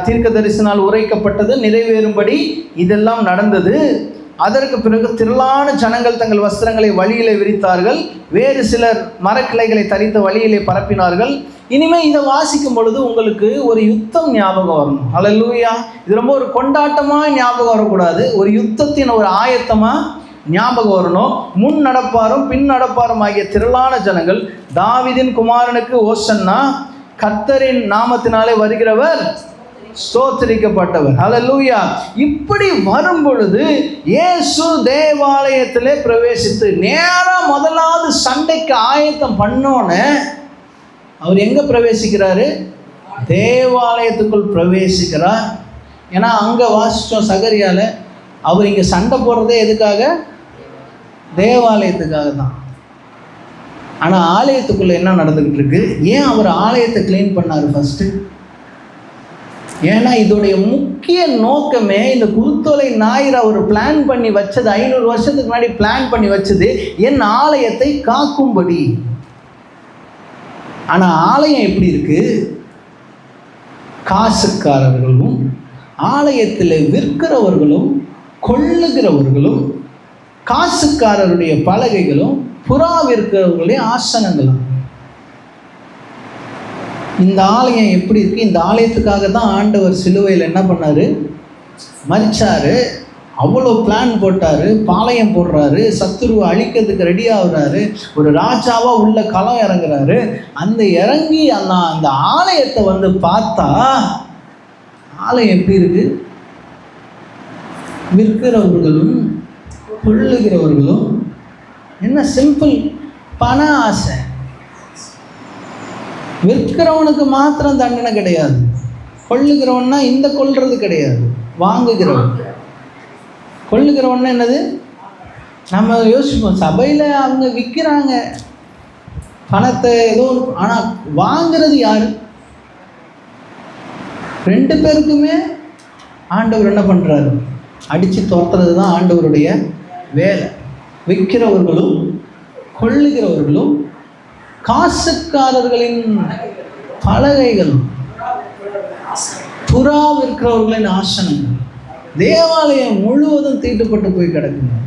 தீர்க்க தரிசனால் உரைக்கப்பட்டது நிறைவேறும்படி இதெல்லாம் நடந்தது. அதற்கு பிறகு திரளான ஜனங்கள் தங்கள் வஸ்திரங்களை வழியிலே விரித்தார்கள், வேறு சிலர் மரக்கிளைகளை தரித்த வழியிலே பரப்பினார்கள். இனிமேல் இதை வாசிக்கும் பொழுது உங்களுக்கு ஒரு யுத்தம் ஞாபகம் வரணும். அல்லேலூயா. இது ரொம்ப ஒரு கொண்டாட்டமாக ஞாபகம் வரக்கூடாது, ஒரு யுத்தத்தின் ஒரு ஆயத்தமாக ஞாபகம் வரணும். முன் நடப்பாரும் பின் நடப்பாரும் ஆகிய திரளான ஜனங்கள், தாவீதின் குமாரனுக்கு ஓசன்னா, கர்த்தரின் நாமத்தினாலே வருகிறவர் ஸ்தோத்திரிக்கப்பட்டவர். அல்லேலூயா. இப்படி வரும் பொழுது இயேசு தேவாலயத்திலே பிரவேசித்து நேரா முதலாவது சண்டைக்கு ஆயத்தம் பண்ணோன்னு அவர் எங்க பிரவேசிக்கிறாரு? தேவாலயத்துக்குள் பிரவேசிக்கிறார். ஏன்னா அங்க வாசிச்சோம் சகரியால, அவர் இங்க சண்டை போடுறதே எதுக்காக? தேவாலயத்துக்காக தான். ஆனா ஆலயத்துக்குள்ள என்ன நடந்துகிட்டு இருக்கு? ஏன் அவர் ஆலயத்தை கிளீன் பண்ணாரு ஃபர்ஸ்ட்? ஏன்னா இதோடைய முக்கிய நோக்கமே, இந்த குருத்தோலை ஞாயிறு அவர் பிளான் பண்ணி வச்சது, 500 வருஷத்துக்கு முன்னாடி பிளான் பண்ணி வச்சது, என் ஆலயத்தை காக்கும்படி. ஆனா ஆலயம் எப்படி இருக்கு? காசுக்காரர்களும் ஆலயத்தில் விற்கிறவர்களும் கொள்ளுகிறவர்களும், காசுக்காரருடைய பலகைகளும் புறா விற்கிறவர்களுடைய ஆசனங்களும். இந்த ஆலயம் எப்படி இருக்கு? இந்த ஆலயத்துக்காக தான் ஆண்டவர் சிலுவையில் என்ன பண்ணாரு? மரிச்சாரு. அவ்வளோ பிளான் போட்டாரு, பாளையம் போடுறாரு, சத்துருவை அழிக்கிறதுக்கு ரெடி ஆகுறாரு, ஒரு ராஜாவா உள்ள களம் இறங்குறாரு. அந்த இறங்கி அந்த ஆலயத்தை வந்து பார்த்தா ஆலயம் எப்படி இருக்கு? விற்கிறவர்களும் கொள்ளுகிறவர்களும், என்ன சிம்பிள், பண ஆசை. விற்கிறவனுக்கு மாத்திரம் தண்டனை கிடையாது, கொள்ளுகிறவன்னா இந்த கொள்றது கிடையாது, வாங்குகிறவன். கொள்ளுகிறவன்னா என்னது? நம்ம யோசிப்போம், சபையில் அவங்க விற்கிறாங்க பணத்தை ஏதோ, ஆனால் வாங்குறது யாரு? 2 பேருக்குமே ஆண்டவர் என்ன பண்ணுறாரு? அடித்து துரத்துறது தான் ஆண்டவருடைய வேலை. விற்கிறவர்களும் கொள்ளுகிறவர்களும் காசுக்காரர்களின் பலகைகளும் புறா விற்கிறவர்களின் ஆசனங்கள். தேவாலயம் முழுவதும் தீட்டுப்பட்டு போய் கிடக்குங்க.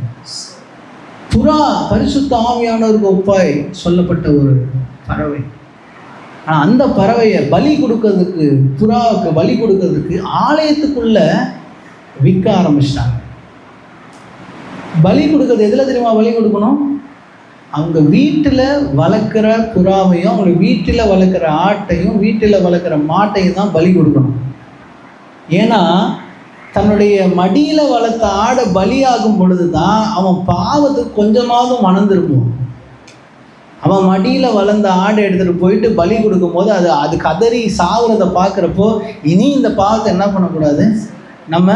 புறா பரிசுத்த ஆவியானவருக்கு ஒப்பாய் சொல்லப்பட்ட ஒரு பறவை. ஆனால் அந்த பறவையை பலி கொடுக்கறதுக்கு, புறாவுக்கு பலி கொடுக்கறதுக்கு ஆலயத்துக்குள்ள விற்க ஆரம்பிச்சிட்டாங்க. பலி கொடுக்கறது எதில் தெரியுமா பலி கொடுக்கணும்? அவங்க வீட்டில் வளர்க்குற புறாவையும், அவங்க வீட்டில் வளர்க்குற ஆட்டையும், வீட்டில் வளர்க்குற மாட்டையும் தான் பலி கொடுக்கணும். ஏன்னா தன்னுடைய மடியில் வளர்த்த ஆடை பலியாகும் பொழுது தான் அவன் பாவத்துக்கு கொஞ்சமாவது மணந்திருப்போம். அவன் மடியில் வளர்ந்த ஆடை எடுத்துகிட்டு போயிட்டு பலி கொடுக்கும்போது அது கதறி சாகுறத பார்க்குறப்போ இனி இந்த பாவத்தை என்ன பண்ணக்கூடாது, நம்ம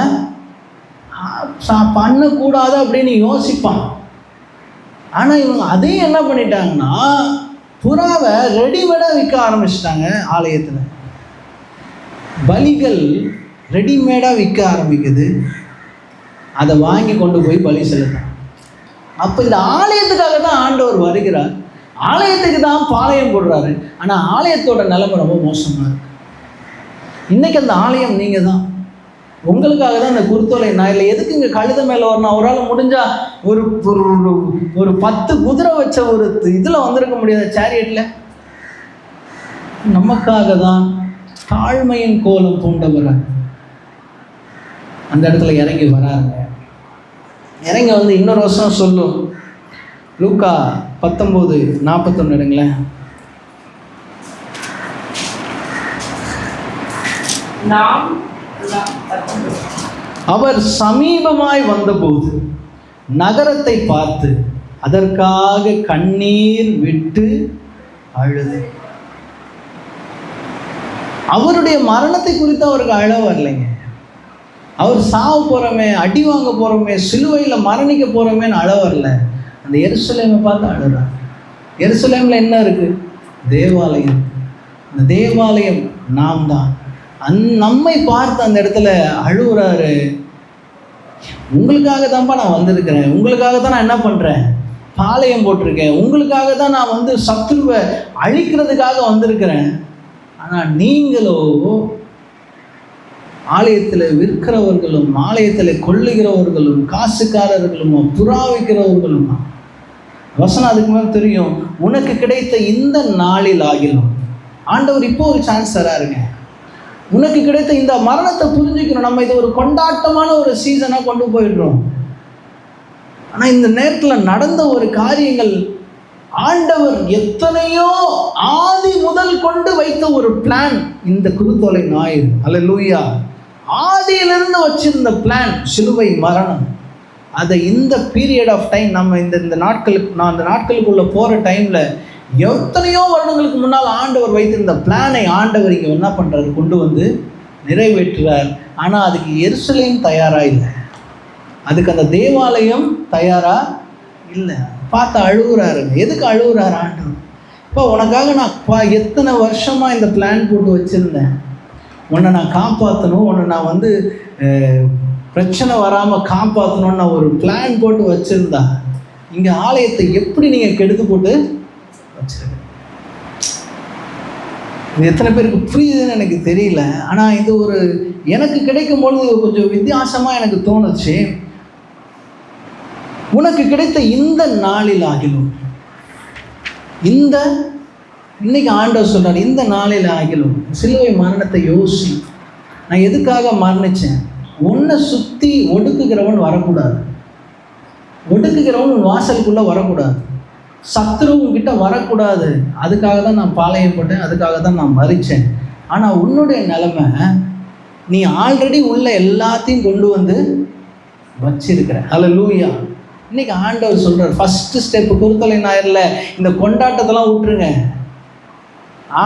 பண்ணக்கூடாது அப்படின்னு யோசிப்பான். ஆனால் இவங்க அதையும் என்ன பண்ணிட்டாங்கன்னா புறாவை ரெடிமேடாக விற்க ஆரம்பிச்சிட்டாங்க. ஆலயத்தில் பலிகள் ரெடிமேடாக விற்க ஆரம்பிக்குது. அதை வாங்கி கொண்டு போய் பலி செலுத்தான். அப்போ இந்த ஆலயத்துக்காக தான் ஆண்டவர் வருகிறார், ஆலயத்துக்கு தான் பாளையம் போடுறாரு. ஆனால் ஆலயத்தோட நிலைமை ரொம்ப மோசமாக இருக்கு. இன்னைக்கு அந்த ஆலயம் நீங்கள் தான். உங்களுக்காக தான் இந்த குருத்தோலை நாயில். எதுக்கு இங்கே கழுத மேலே வரணும்? அவரால் முடிஞ்சா ஒரு ஒரு 10 குதிரை வச்ச ஒரு இதில் வந்திருக்க முடியாத சேரியட்டில். நமக்காக தான் தாழ்மையின் கோலம் பூண்டவர் அந்த இடத்துல இறங்கி வராருங்க. இறங்கி வந்து இன்னொரு வருஷம் சொல்லும். லூக்கா 19:41 எடுங்களேன். அவர் சமீபமாய் வந்தபோது நகரத்தை பார்த்து அதற்காக கண்ணீர் விட்டு அழுது. அவருடைய மரணத்தை குறித்து அவருக்கு அழ வரலைங்க. அவர் சாவ போகிறோமே, அடி வாங்க போகிறோமே, சிலுவையில் மரணிக்க போகிறோமேன்னு அழ வரல. அந்த எருசலேமை பார்த்து அழுறார். எருசலேமில் என்ன இருக்குது? தேவாலயம். அந்த தேவாலயம் நாம் தான். நம்மை பார்த்து அந்த இடத்துல அழுகுறாரு. உங்களுக்காக தான்ப்பா நான் வந்திருக்கிறேன், உங்களுக்காக தான் நான் என்ன பண்ணுறேன், பாளையம் போட்டிருக்கேன், உங்களுக்காக தான் நான் வந்து சத்துருவை அழிக்கிறதுக்காக வந்திருக்கிறேன். ஆனால் நீங்களோ ஆலயத்தில் விற்கிறவர்களும் ஆலயத்தில் கொள்ளுகிறவர்களும் காசுக்காரர்களும் புறாவிக்கிறவர்களும். வசனம் அதுக்கு மேலே தெரியும். உனக்கு கிடைத்த இந்த நாளில் ஆகிலும் ஆண்டவர் இப்போ ஒரு சான்ஸ் தராருங்க. உனக்கு கிடைத்த இந்த மரணத்தை புரிஞ்சுக்கணும். நம்ம இது ஒரு கொண்டாட்டமான ஒரு சீசனாக கொண்டு போயிடுறோம். ஆனால் இந்த நேரத்தில் நடந்த ஒரு காரியங்கள், ஆண்டவர் எத்தனையோ ஆதி முதல் கொண்டு வைத்த ஒரு பிளான் இந்த குருத்தோலை ஞாயிறு. அல்லேலூயா. ஆதியிலிருந்து வச்சிருந்த பிளான் சிலுவை மரணம். அதை இந்த பீரியட் ஆஃப் டைம் நம்ம இந்த நாட்களுக்கு, நான் அந்த நாட்களுக்குள்ளே போகிற டைமில் எத்தனையோ வருடங்களுக்கு முன்னால் ஆண்டவர் வைத்திருந்த பிளானை ஆண்டவர் இங்கே என்ன பண்ணுறாரு, கொண்டு வந்து நிறைவேற்றுறார். ஆனால் அதுக்கு எருசலேம் தயாராக இல்லை, அதுக்கு அந்த தேவாலயம் தயாராக இல்லை. பார்த்து அழுகுறாருங்க. எதுக்கு அழுகுறாரு ஆண்டவர்? இப்போ உனக்காக நான் எத்தனை வருஷமாக இந்த பிளான் போட்டு வச்சுருந்தேன், உன்னை நான் காப்பாற்றணும், உன்னை நான் வந்து பிரச்சனை வராமல் காப்பாற்றணும்னு நான் ஒரு பிளான் போட்டு வச்சுருந்தா, இங்கே ஆலயத்தை எப்படி நீங்கள் கெடுத்து போட்டு வச்சுருக்க? இது எத்தனை பேருக்கு புரியுதுன்னு எனக்கு தெரியல. ஆனால் இது ஒரு எனக்கு கிடைக்கும் பொழுது கொஞ்சம் வித்தியாசமாக எனக்கு தோணுச்சு. உனக்கு கிடைத்த இந்த நாளில் ஆகிலும், இன்னைக்கு ஆண்டவர் சொல்றார், இந்த நாளில் ஆகிலும் சிலுவை மரணத்தை யோசி. நான் எதுக்காக மரணித்தேன்? உன்னை சுற்றி ஒடுக்குகிறவன் வரக்கூடாது, ஒடுக்குகிறவன் வாசலுக்குள்ளே வரக்கூடாது, சத்துரு உங்ககிட்ட வரக்கூடாது. அதுக்காக தான் நான் பாளையம் போட்டேன், அதுக்காக தான் நான் மறித்தேன். ஆனால் உன்னுடைய நிலைமை, நீ ஆல்ரெடி உள்ள எல்லாத்தையும் கொண்டு வந்து வச்சிருக்கிற. அல்லேலூயா. இன்னைக்கு ஆண்டவர் சொல்கிறார், ஃபஸ்ட்டு ஸ்டெப்பு குருத்தோலை ஞாயிறில் இந்த கொண்டாட்டத்தெல்லாம் விட்டுருங்க.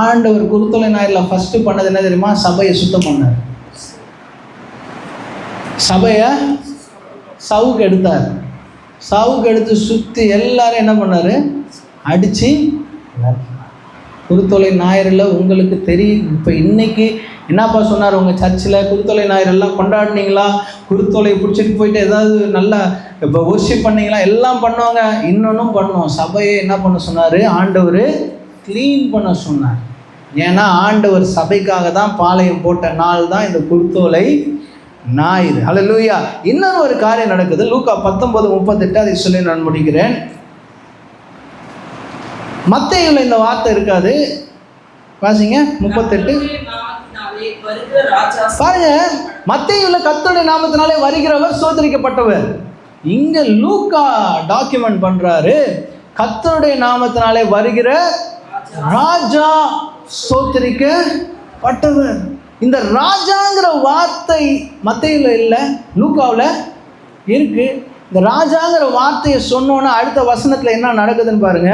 ஆண்டவர் குருத்தோலை ஞாயிறில் ஃபஸ்ட்டு பண்ணது என்ன தெரியுமா? சபையை சுத்தம் பண்ணார். சபையை சவுக்கு எடுத்தார். சவுக்கு எடுத்து சுற்றி எல்லாரும் என்ன பண்ணார்? அடித்து. குருத்தோலை ஞாயிறில் உங்களுக்கு தெரியும். இப்போ இன்னைக்கு என்னப்பா சொன்னார் உங்கள் சர்ச்சில்? குருத்தோலை ஞாயிறெல்லாம் கொண்டாடினீங்களா? குருத்தோலை பிடிச்சிட்டு போயிட்டு ஏதாவது நல்லா இப்போ ஒர்ஷிப் பண்ணிங்களா? எல்லாம் பண்ணுவாங்க. இன்னொன்றும் பண்ணுவோம். சபையை என்ன பண்ண சொன்னார்? ஆண்டவர் க்ளீன் பண்ண சொன்னார். ஏன்னா ஆண்டவர் சபைக்காக தான் பாளையம் போட்ட நாள் தான் இந்த குருத்தோலை ஞாயிறு. அல்லேலூயா. இன்னொரு ஒரு காரியம் நடக்குது. லூக்கா 19:38 அதை சொல்லி நான் முடிக்கிறேன். மத்தேயுல இந்த வார்த்தை இருக்காது, வாசிங்க 38. பாருங்க, மத்தேயுல கர்த்தருடைய நாமத்தினாலே வருகிறவர் சோதரிக்கப்பட்டவர். இங்க லூக்கா டாக்குமெண்ட் பண்றாரு, கர்த்தருடைய நாமத்தினாலே வருகிற ராஜா சோதரிக்கப்பட்டவர். இந்த ராஜாங்கிற வார்த்தை மத்தேயுல இல்லை, லூக்காவில் இருக்கு. இந்த ராஜாங்கிற வார்த்தையை சொன்னோன்னா அடுத்த வசனத்தில் என்ன நடக்குதுன்னு பாருங்க.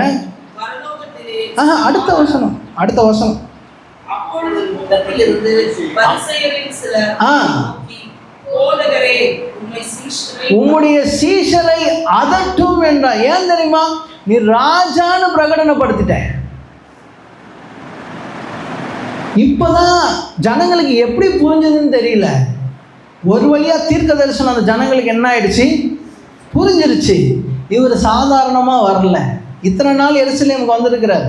அடுத்த வசனம். அப்பொழுது கூட்டத்திலிருந்து பரிசேயரில் சிலர் நோக்கி, போதகரே, உம்முடைய சீஷரை அதட்டும் என்றார். ஏன் தெரியுமா? நீ ராஜான்னு பிரகடனப்படுத்திட்ட. இப்பதான் ஜனங்களுக்கு எப்படி புரிஞ்சதுன்னு தெரியல. ஒரு வழியா தீர்க்க தரிசனம் அந்த ஜனங்களுக்கு என்ன ஆயிடுச்சு, புரிஞ்சிருச்சு. இவர் சாதாரணமா வரல. இத்தனை நாள் எருசலேமுக்கு வந்திருக்கிறார்.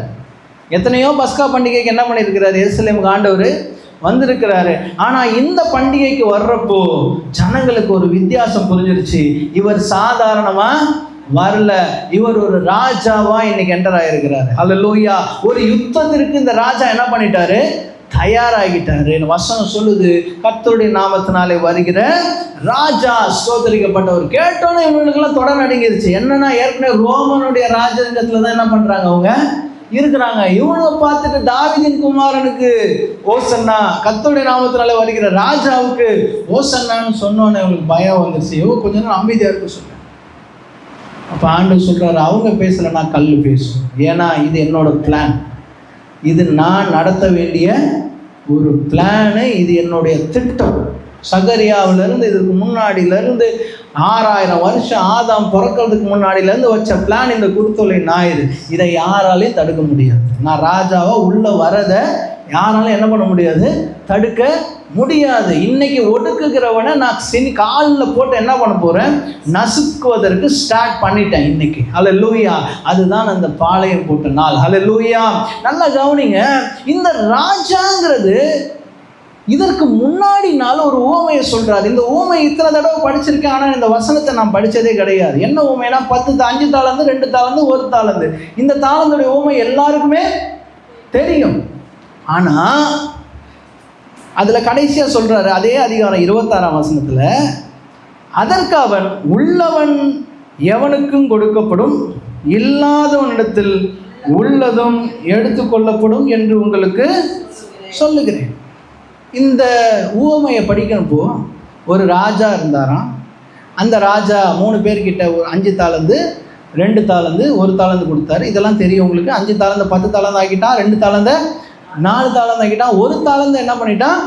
எத்தனையோ பஸ்கா பண்டிகைக்கு என்ன பண்ணியிருக்கிறார், எருசலேமுக்கு ஆண்டவர் வந்திருக்கிறாரு. ஆனால் இந்த பண்டிகைக்கு வர்றப்போ ஜனங்களுக்கு ஒரு வித்தியாசம் புரிஞ்சிருச்சு. இவர் சாதாரணமாக வரல, இவர் ஒரு ராஜாவா இன்னைக்கு என்டர் ஆகிருக்கிறாரு. அல்லேலூயா. ஒரு யுத்தத்திற்கு இந்த ராஜா என்ன பண்ணிட்டாரு, தயாராகிட்டாரு. வசனம் சொல்லுது, கர்த்தருடைய நாமத்தினாலே வருகிற ராஜா ஸ்தோத்திரிக்கப்பட்டவர். கேட்டோன்னே இவங்களுக்கெல்லாம் தொடர் நடுங்கிருச்சு. என்னன்னா, ஏற்கனவே ரோமனுடைய ராஜரங்கத்துல தான் என்ன பண்றாங்க, அவங்க இருக்கிறாங்க. இவனை பார்த்துட்டு தாவீதின் குமாரனுக்கு ஓசன்னா, கர்த்தருடைய நாமத்தினாலே வருகிற ராஜாவுக்கு ஓசன்னான்னு சொன்னோன்னே இவங்களுக்கு பயம் வந்துருச்சு. கொஞ்ச நேரம் அமைதியா இருக்க சொல்ல. அப்ப ஆண்டவர் சொல்றாரு, அவங்க பேசலைன்னா கல் பேசும். ஏன்னா இது என்னோட பிளான், இது நான் நடத்த வேண்டிய ஒரு பிளானு, இது என்னுடைய திட்டம். சகரியாவிலிருந்து இதுக்கு முன்னாடியிலேருந்து 6000 வருஷம் ஆதாம் பிறக்கிறதுக்கு முன்னாடியிலேருந்து வச்ச பிளான் இந்த குருத்தொலை ஞாயிறு. இதை யாராலையும் தடுக்க முடியாது. நான் ராஜாவா உள்ள வரதை யாராலும் என்ன பண்ண முடியாது, தடுக்க முடியாது. இன்னைக்கு ஒடுக்குகிறவனை நான் காலில் போட்டு என்ன பண்ண போறேன், நசுக்குவதற்கு ஸ்டார்ட் பண்ணிட்டேன் இன்னைக்கு. ஹல்லேலூயா. அதுதான் அந்த பாளையம் போட்ட நாள். ஹல்லேலூயா. நல்லா கவனிங்க. இந்த ராஜாங்கிறது இதற்கு முன்னாடி நாள் ஒரு ஊமையை சொல்றாரு. இந்த ஊமை இத்தனை தடவை படிச்சிருக்கேன், ஆனால் இந்த வசனத்தை நான் படித்ததே கிடையாது. என்ன ஊமைனா, 5 தாளந்து 2 தாளந்து 1 தாளந்து. இந்த தாளந்துடைய ஊமை எல்லாருக்குமே தெரியும். ஆனால் அதில் கடைசியாக சொல்கிறாரு, அதே அதிகாரம் 26ஆம் வசனத்தில், அதற்கு அவன், உள்ளவன் எவனுக்கும் கொடுக்கப்படும், இல்லாதவனிடத்தில் உள்ளதும் எடுத்துக்கொள்ளப்படும் என்று உங்களுக்கு சொல்லுகிறேன். இந்த ஊமையை படிக்கிறப்போ ஒரு ராஜா இருந்தாராம். அந்த ராஜா 3 பேர்கிட்ட ஒரு 5 தாளந்து 2 தாளந்து 1 தாளந்து கொடுத்தாரு. இதெல்லாம் தெரியும் உங்களுக்கு. 5 தாளந்து 10 தாளந்து ஆக்கிட்டான், 2 தாளந்த 4 தாளந்து ஆக்கிட்டான், 1 தாளந்து என்ன பண்ணிட்டான்.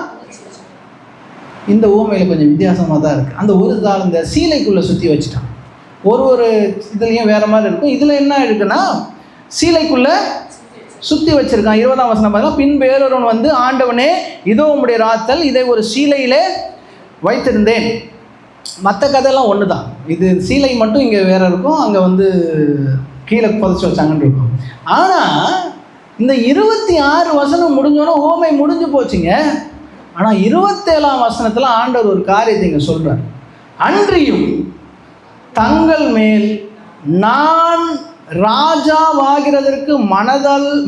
இந்த ஊமையில் கொஞ்சம் வித்தியாசமாக தான் இருக்குது. அந்த 1 தாளந்த சீலைக்குள்ளே சுற்றி வச்சுட்டான். ஒரு இதுலேயும் வேறு மாதிரி இருக்கும். இதில் என்ன இருக்குன்னா, சீலைக்குள்ளே சுற்றி வச்சிருக்கான். 20ஆம் வசனம் பார்த்தா, பின் வேறொருவன் வந்து, ஆண்டவனே, இதோ உம்முடைய ராத்தல், இதை ஒரு சீலையிலே வைத்திருந்தேன். மற்ற கதையெல்லாம் ஒன்று தான். இது சீலை மட்டும் இங்கே வேற இருக்கும், அங்கே வந்து கீழே புதைச்சி வச்சாங்கன்னு இருக்கும். ஆனால் இந்த 26 வசனம் முடிஞ்சோன்னா ஓமை முடிஞ்சு போச்சுங்க. ஆனால் 27ஆம் வசனத்தில் ஆண்டவர் ஒரு காரியத்தை இங்கே சொல்கிறார். அன்றியும் தங்கள் மேல் நான் ராஜாவாகிறதற்கு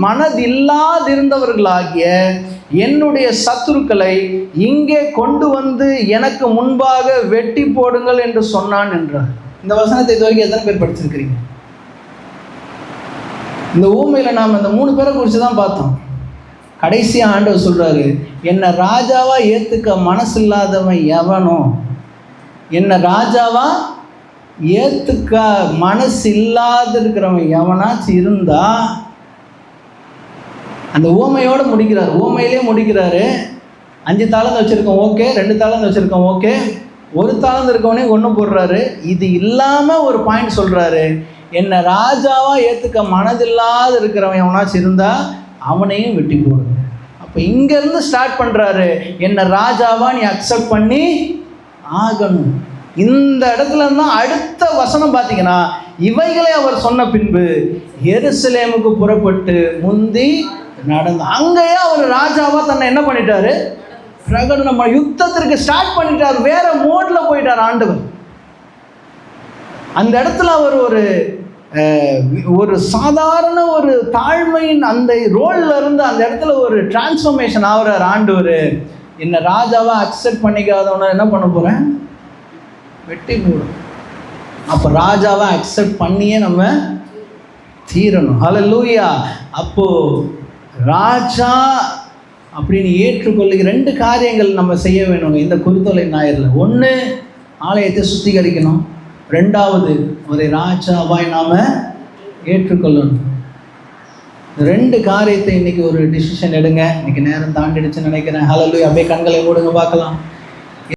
மனதில்லாதிருந்தவர்களாகிய என்னுடைய சத்துருக்களை இங்கே கொண்டு வந்து எனக்கு முன்பாக வெட்டி போடுங்கள் என்று சொன்னான் என்றார். இந்த வசனத்தை இது வரைக்கும் எத்தனை பேர் படிச்சிருக்கிறீங்க? இந்த ஊமையில் நாம் இந்த 3 பேரை குறித்து தான் பார்த்தோம். கடைசியாக ஆண்டவர் சொல்கிறாரு, என்னை ராஜாவா ஏற்றுக்க மனசு இல்லாதவன் எவனோ, என்னை ராஜாவா ஏற்றுக்க மனசு இல்லாத இருக்கிறவன் எவனாச்சும் இருந்தா, அந்த ஊமையோடு முடிக்கிறார். ஊமையிலே முடிக்கிறாரு. 5 தாளந்து வச்சுருக்கோம், ஓகே. 2 தாளந்து வச்சுருக்கோம், ஓகே. 1 தாளந்து இருக்கவனே ஒன்று போடுறாரு. இது இல்லாமல் ஒரு பாயிண்ட் சொல்கிறாரு, என்னை ராஜாவா ஏற்றுக்க மனதில்லாத இருக்கிறவன் எவனாச்சும் இருந்தா அவனையும் வெட்டி போடுங்க. அப்போ இங்கேருந்து ஸ்டார்ட் பண்ணுறாரு, என்னை ராஜாவா நீ அக்செப்ட் பண்ணி ஆகணும். இந்த இடத்துல தான் அடுத்த வசனம் பார்த்தீங்கன்னா, இவைகளை அவர் சொன்ன பின்பு எருசலேமுக்கு புறப்பட்டு முந்தி நடந்து, அங்கேயே அவர் ராஜாவா தன்னை என்ன பண்ணிட்டாரு, பிரகடனம் யுத்தத்திற்கு ஸ்டார்ட் பண்ணிட்டார். வேற மோட்ல போயிட்டார் ஆண்டவர். அந்த இடத்துல அவர் ஒரு சாதாரண ஒரு தாழ்மையின் அந்த ரோல்ல இருந்து அந்த இடத்துல ஒரு டிரான்ஸ்ஃபர்மேஷன் ஆகுறார் ஆண்டவர். என்ன ராஜாவா அக்செப்ட் பண்ணிக்காதவன என்ன பண்ண போறேன், வெட்டி போடும். அப்போ ராஜாவை அக்செப்ட் பண்ணியே நம்ம தீரணும். ஹல்லேலூயா. அப்போ ராஜா அப்படின்னு ஏற்றுக்கொள்ளுகிற 2 காரியங்கள் நம்ம செய்ய வேணுங்க இந்த குருத்தொலை ஞாயிறில். 1, ஆலயத்தை சுத்திகரிக்கணும். 2வது, ஒரு ராஜாவாய் நாம ஏற்றுக்கொள்ளணும். 2 காரியத்தை இன்னைக்கு ஒரு டிசிஷன் எடுங்க. இன்னைக்கு நேரம் தாண்டிடுச்சுன்னு நினைக்கிறேன். ஹல்லேலூயா. அப்படியே கண்களை மூடுங்க பார்க்கலாம்.